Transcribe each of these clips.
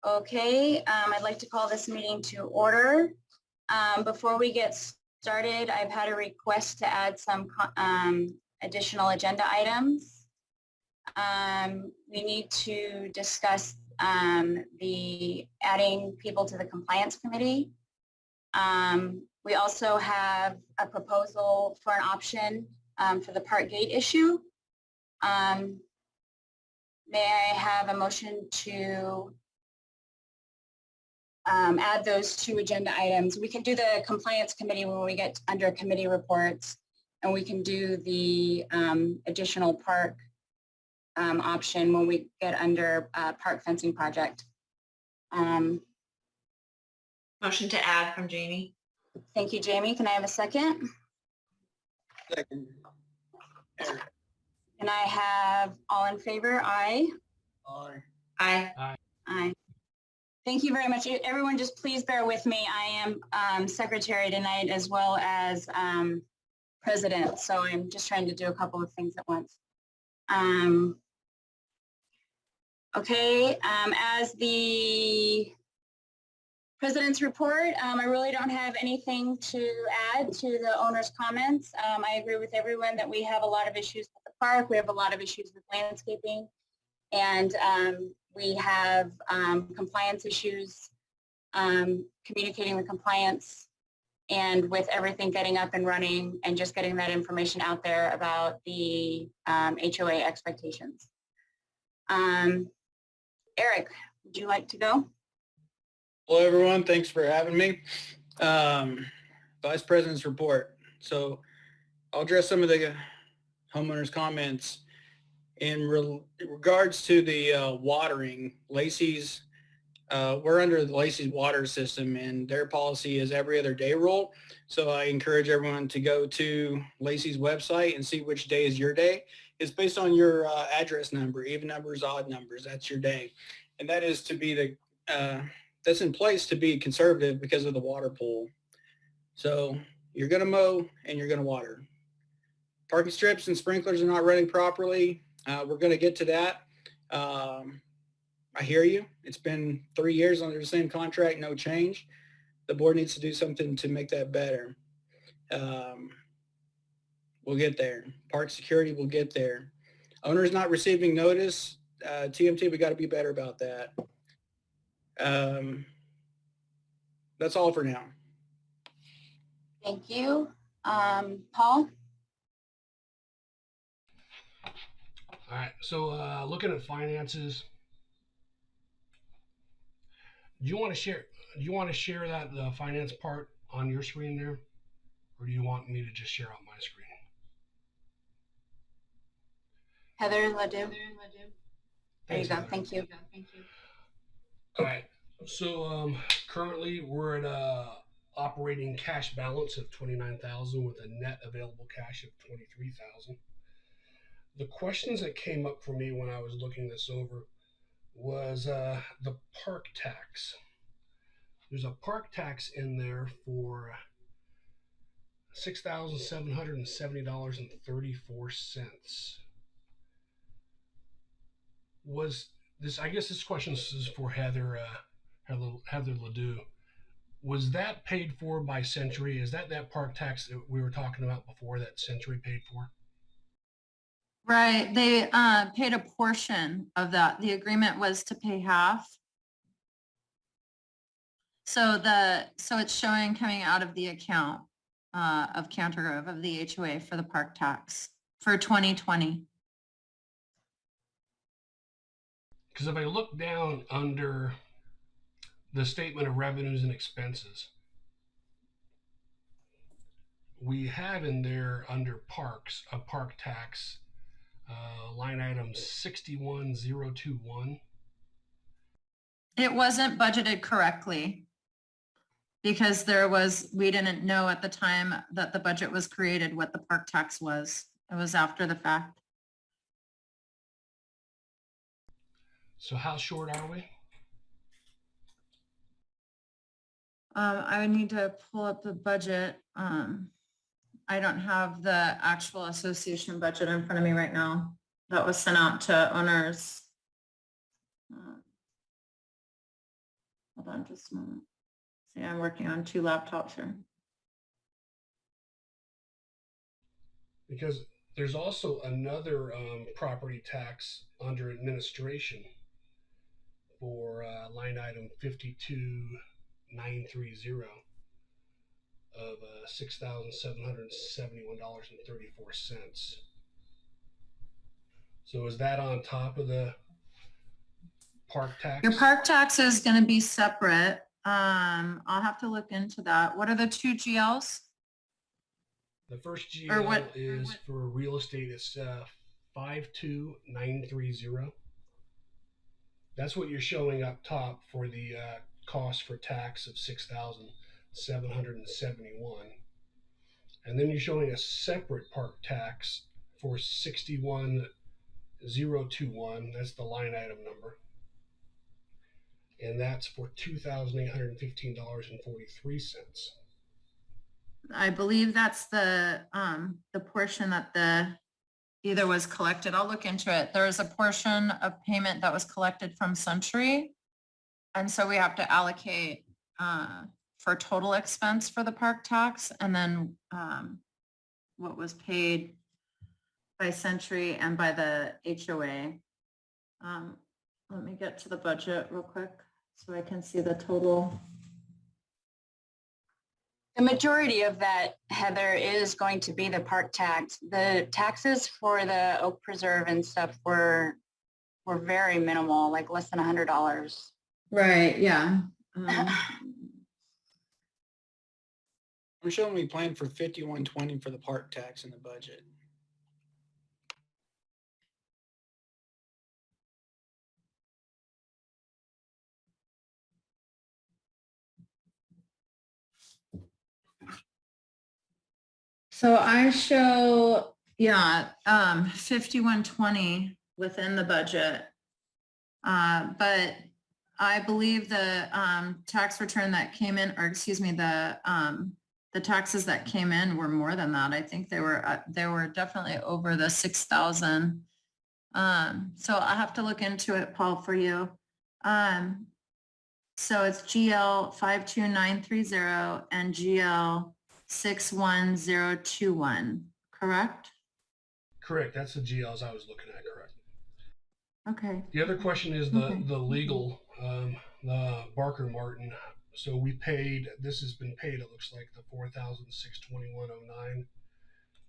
Okay, I'd like to call this meeting to order. Before we get started, I've had a request to add some additional agenda items. We need to discuss the adding people to the compliance committee. We also have a proposal for an option for the park gate issue. May I have a motion to add those two agenda items? We can do the compliance committee when we get under committee reports, and we can do the additional park option when we get under park fencing project. Motion to add from Jamie. Thank you, Jamie. Can I have a second? Second. Eric. Can I have all in favor? Aye. Aye. Aye. Aye. Aye. Thank you very much. Everyone, just please bear with me. I am secretary tonight as well as president, so I'm just trying to do a couple of things at once. Okay, as the president's report, I really don't have anything to add to the owner's comments. I agree with everyone that we have a lot of issues with the park. We have a lot of issues with landscaping, and we have compliance issues, communicating with compliance, and with everything getting up and running and just getting that information out there about the HOA expectations. Eric, would you like to go? Hello, everyone. Thanks for having me. Vice President's report. So I'll address some of the homeowners' comments in regards to the watering. Lacey's, we're under the Lacey's water system, and their policy is every other day rule. So I encourage everyone to go to Lacey's website and see which day is your day. It's based on your address number, even numbers, odd numbers. That's your day, and that is to be the that's in place to be conservative because of the water pool. So you're going to mow and you're going to water. Parking strips and sprinklers are not running properly. We're going to get to that. I hear you. It's been 3 years under the same contract, no change. The board needs to do something to make that better. We'll get there. Park security will get there. Owners not receiving notice. TMT, we got to be better about that. That's all for now. Thank you. Paul? All right, so looking at finances, do you want to share that the finance part on your screen there, or do you want me to just share on my screen? Heather Ledoux. There you go. Heather. Thank you. All right, so currently we're at a operating cash balance of $29,000 with a net available cash of $23,000. The questions that came up for me when I was looking this over was the park tax. There's a park tax in there for $6,770.34. Was this? I guess this question is for Heather Ledoux. Was that paid for by Century? Is that park tax that we were talking about before that Century paid for? Right. They paid a portion of that. The agreement was to pay half. So it's showing coming out of the account of Cantergrove of the HOA for the park tax for 2020. Because if I look down under the statement of revenues and expenses, we have in there under parks a park tax line item 61021. It wasn't budgeted correctly because we didn't know at the time that the budget was created what the park tax was. It was after the fact. So how short are we? I would need to pull up the budget. I don't have the actual association budget in front of me right now. That was sent out to owners. on just a moment. See, I'm working on 2 laptops here. Because there's also another property tax under administration for line item 52930 of $6,771.34. So is that on top of the park tax? Your park tax is going to be separate. I'll have to look into that. What are the 2 GLs? The first Or GL what- is for real estate. It's 52930. That's what you're showing up top for the cost for tax of 6,771, and then you're showing a separate park tax for 61021. That's the line item number, and that's for $2,815.43. I believe that's the portion that the either was collected. I'll look into it. There is a portion of payment that was collected from Century. And so we have to allocate for total expense for the park tax, and then what was paid by Century and by the HOA. Let me get to the budget real quick so I can see the total. The majority of that, Heather, is going to be the park tax. The taxes for the Oak Preserve and stuff were very minimal, like less than $100. Right, yeah. I'm showing we planned for 5120 for the park tax in the budget. So I show, 5120 within the budget. But I believe the tax return that came in, or excuse me, the taxes that came in were more than that. I think they were definitely over the 6,000. So I have to look into it, Paul, for you. So it's GL 52930 and GL 61021, correct? Correct. That's the GLs I was looking at. Correct. Okay. The other question is the legal, the Barker Martin. So we paid. This has been paid. It looks like the $4,621.09.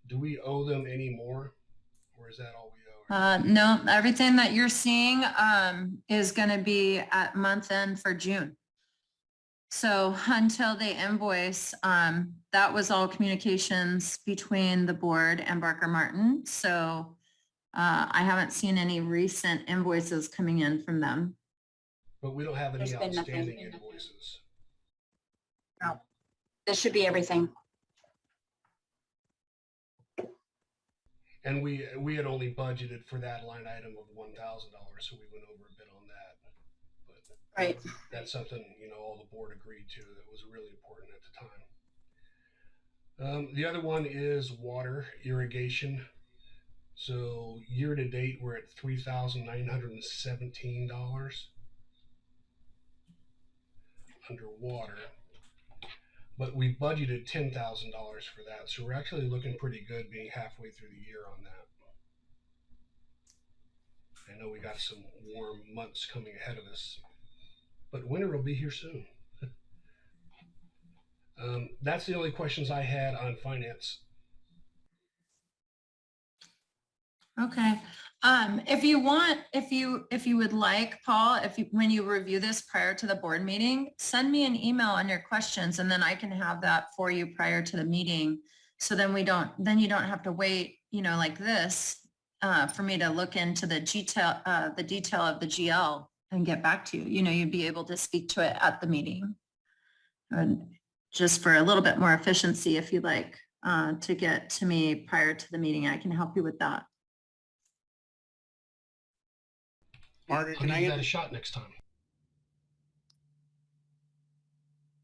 Do we owe them any more, or is that all we owe? No, everything that you're seeing is going to be at month end for June. So until they invoice, that was all communications between the board and Barker Martin. So I haven't seen any recent invoices coming in from them. But we don't have any There's been nothing. outstanding invoices. No, this should be everything. And we had only budgeted for that line item of $1,000, so we went over a bit on that. But Right. that's something, all the board agreed to that was really important at the time. The other one is water irrigation. So year to date, we're at $3,917 underwater. But we budgeted $10,000 for that. So we're actually looking pretty good being halfway through the year on that. I know we got some warm months coming ahead of us, but winter will be here soon. That's the only questions I had on finance. Okay. If you want, if you would like, Paul, when you review this prior to the board meeting, send me an email on your questions, and then I can have that for you prior to the meeting. So then you don't have to wait, like this, for me to look into the detail of the GL and get back to you. You'd be able to speak to it at the meeting. And just for a little bit more efficiency, if you'd like to get to me prior to the meeting, I can help you with that. Margaret, I'll can give I you that a shot next time.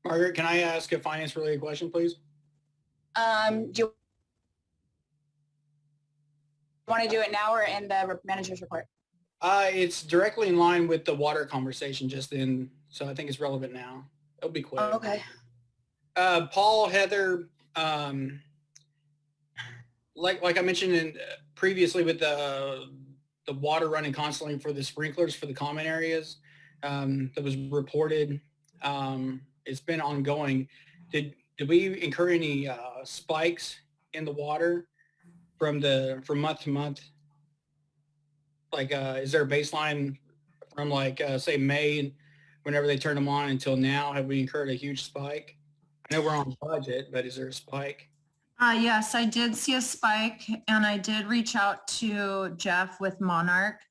Margaret, can I ask a finance related question, please? Do you want to do it now or in the manager's report? It's directly in line with the water conversation just in so I think it's relevant now. It'll be quick. Okay. Paul, Heather, like I mentioned previously with the water running constantly for the sprinklers for the common areas, that was reported. It's been ongoing. Did we incur any spikes in the water from month to month? Like, is there a baseline from like say May, whenever they turned them on, until now? Have we incurred a huge spike? I know we're on budget, but is there a spike? Yes, I did see a spike, and I did reach out to Jeff with Monarch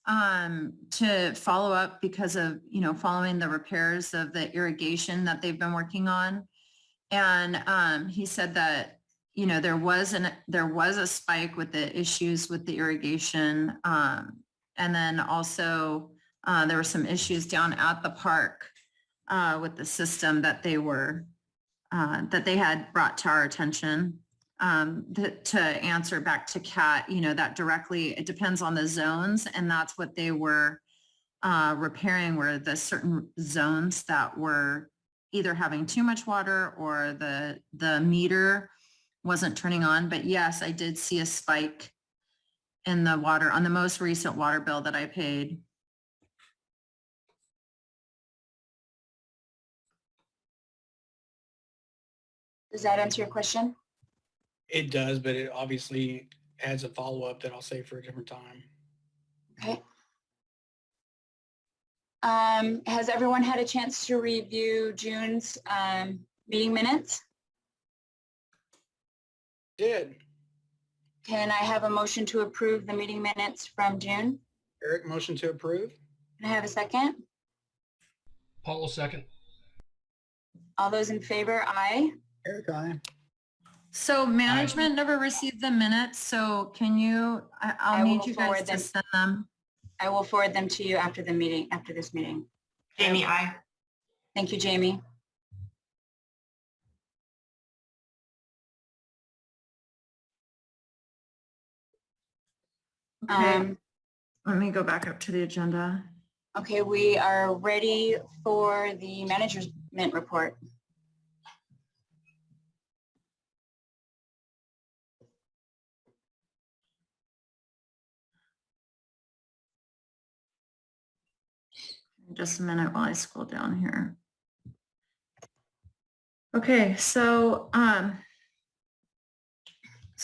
to follow up because of, following the repairs of the irrigation that they've been working on. And he said that, there was a spike with the issues with the irrigation. And then also there were some issues down at the park with the system that they had brought to our attention. To answer back to Kat, that directly, it depends on the zones, and that's what they were repairing, were the certain zones that were either having too much water or the meter wasn't turning on. But yes, I did see a spike in the water on the most recent water bill that I paid. Does that answer your question? It does, but it obviously adds a follow-up that I'll save for a different time. Okay. Has everyone had a chance to review June's meeting minutes? Did. Can I have a motion to approve the meeting minutes from June? Eric, motion to approve? Can I have a second? Paul will second. All those in favor, aye. Eric, aye. So management never received the minutes, so can you, I'll need you guys to send them. I will forward them to you after the meeting, after this meeting. Jamie, I. Thank you, Jamie. Okay, let me go back up to the agenda. Okay, we are ready for the management report. Just a minute while I scroll down here. Okay, so